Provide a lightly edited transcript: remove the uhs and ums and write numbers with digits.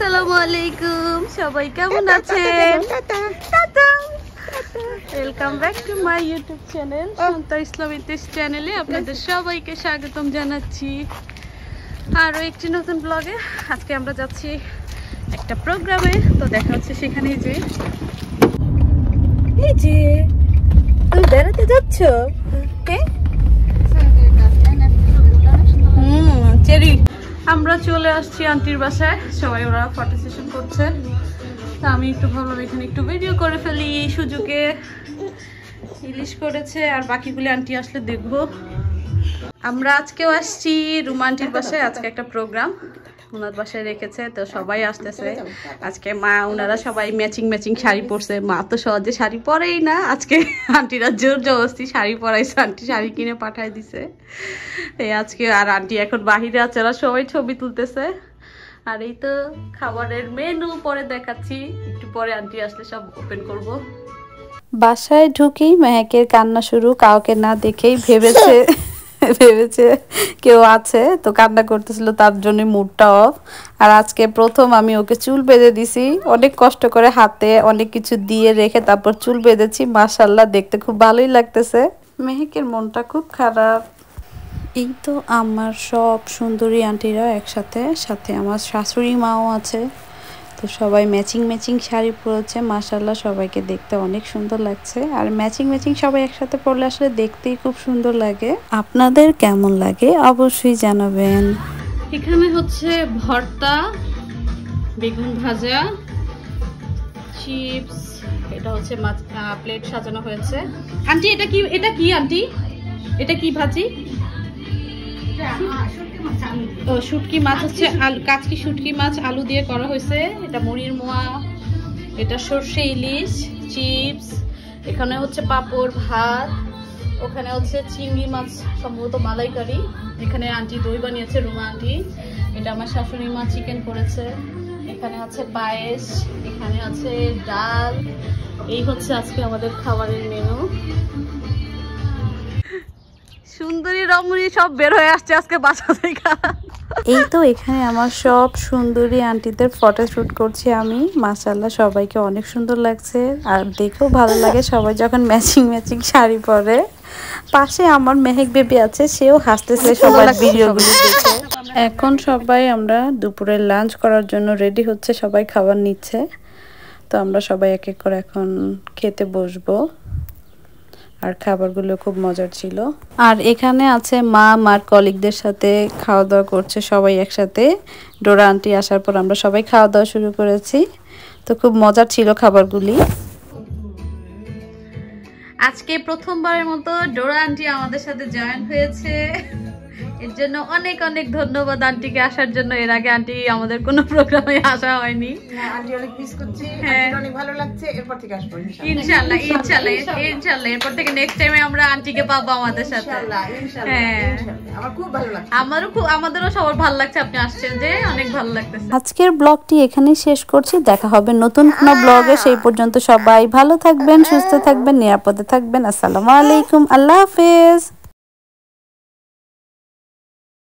আসসালামু আলাইকুম, সবাই কেমন আছেন? Welcome back to my YouTube channel সন্তা ইসলামী চ্যানেলে আপনাদের সবাইকে স্বাগতম জানাচ্ছি আরও একটি নতুন ব্লগে। আজকে আমরা যাচ্ছি একটা প্রোগ্রামে, তো দেখা হচ্ছে সেখানে। এই যে তুমি বেড়াতে যাচ্ছ? চেরি, আমরা চলে আসছি আন্টির বাসায়। সবাই ওরা ফটো সেশন করছে, তা আমি একটু ভাবলাম এখানে একটু ভিডিও করে ফেলি। এই সুযোগে ইলিশ করেছে, আর বাকিগুলি আন্টি আসলে দেখবো। আমরা আজকেও আসছি রুমা আন্টির বাসায়। আজকে একটা প্রোগ্রাম ওনার বাসায় রেখেছে, তো সবাই আসতেছে আজকে। মা ওনারা সবাই ম্যাচিং শাড়ি পরছে। মা তো সহজে শাড়ি পরেই না, আজকে আন্টিরা জোর জবরদস্তি শাড়ি পরাইছে। আন্টি শাড়ি কিনে পাঠাই দিছে এই আজকে। আর আন্টি এখন বাহিরে আছে, ওরা সবাই ছবি তুলতেছে। আর এই তো খাবারের মেনু পরে দেখাচ্ছি, একটু পরে আন্টি আসলে সব ওপেন করব। বাসায় ঢুকেই মেহেকের কান্না শুরু। কাউকে না দেখেই ভেবেছে কেউ আছে, তো কান্না করতেছিল, তার জন্য মুডটা অফ। আর আজকে প্রথম আমি ওকে চুল বেঁধে দিছি, অনেক কষ্ট করে হাতে অনেক কিছু দিয়ে রেখে তারপর চুল বেঁধেছি। মাশাআল্লাহ, দেখতে খুব ভালোই লাগতেছে। মেহেকের মনটা খুব খারাপ। এই তো আমার সব সুন্দরী আন্টিরা একসাথে, সাথে আমার শাশুড়ি মাও আছে। তো সবাই ম্যাচিং শাড়ি পরেছে। মাশাআল্লাহ, সবাইকে দেখতে অনেক সুন্দর লাগছে। আর ম্যাচিং সবাই একসাথে পরলে আসলে দেখতেই খুব সুন্দর লাগে। আপনাদের কেমন লাগে অবশ্যই জানাবেন। এখানে হচ্ছে ভর্তা, বেগুন ভাজা, চিপস, এটা হচ্ছে মাছ। প্লেট সাজানো হয়েছে। আন্টি এটা কি আন্টি? এটা কি ভাজি? শুটকি মাছ হচ্ছে, কাচকি শুটকি মাছ আলু দিয়ে করা হয়েছে। এটা মুড়ির মোয়া, এটা সর্ষে ইলিশ, চিপস, এখানে হচ্ছে পাপড়, ভাত, ওখানে হচ্ছে চিংড়ি মাছ, সম্ভবত মালাইকারি। এখানে আন্টি দই বানিয়েছে, রুমা আন্টি। এটা আমার শাশুড়ি মা চিকেন করেছে। এখানে আছে পায়েস, এখানে আছে ডাল। এই হচ্ছে আজকে আমাদের খাবারের মেনু। সুন্দরী রমণী সব বের হয়ে আসছে আজকে বাসা থেকে। এই তো এখানে আমার সব সুন্দরী আন্টিদের ফটো শুট করছি আমি। মাশাআল্লাহ, সবাইকে অনেক সুন্দর লাগছে, আর দেখেও ভালো লাগে সবাই যখন ম্যাচিং শাড়ি পরে। পাশে আমার মেহেক বেবি আছে, সেও হাসতেছে সবার ভিডিওগুলো দেখে। এখন সবাই আমরা দুপুরে লাঞ্চ করার জন্য রেডি হচ্ছে, সবাই খাবার নিচ্ছে। তো আমরা সবাই এক এক করে এখন খেতে বসবো। আর খাবারগুলো খুব মজার ছিল। আর এখানে আছে মা মার কলিগদের সাথে খাওয়া দাওয়া করছে সবাই একসাথে। ডোরা আন্টি আসার পর আমরা সবাই খাওয়া দাওয়া শুরু করেছি, তো খুব মজার ছিল খাবারগুলি। আজকে প্রথমবারের মতো ডোরা আন্টি আমাদের সাথে জয়েন হয়েছে, এর জন্য অনেক ধন্যবাদ আন্টিকে আসার জন্য। এর আগে আন্টি আমাদের কোনো প্রোগ্রামে আসা হয়নি। আন্টি অনেক মিস করছি, আন্টি অনেক ভালো লাগছে। এরপর থেকে আসবো ইনশাআল্লাহ। এরপর থেকে নেক্সট টাইমে আমরা আন্টিকে পাবো আমাদের সাথে। হ্যাঁ, আমার খুব ভালো লাগছে। আমাদেরও সবার ভালো লাগছে, আপনি আসছেন যে অনেক ভালো লাগতেছে। আজকের ব্লগটি এখানেই শেষ করছি। দেখা হবে নতুন কোনো ব্লগে। সেই পর্যন্ত সবাই ভালো থাকবেন, সুস্থ থাকবেন, নিরাপদে থাকবেন। আসসালামু আলাইকুম, আল্লাহ হাফেজ।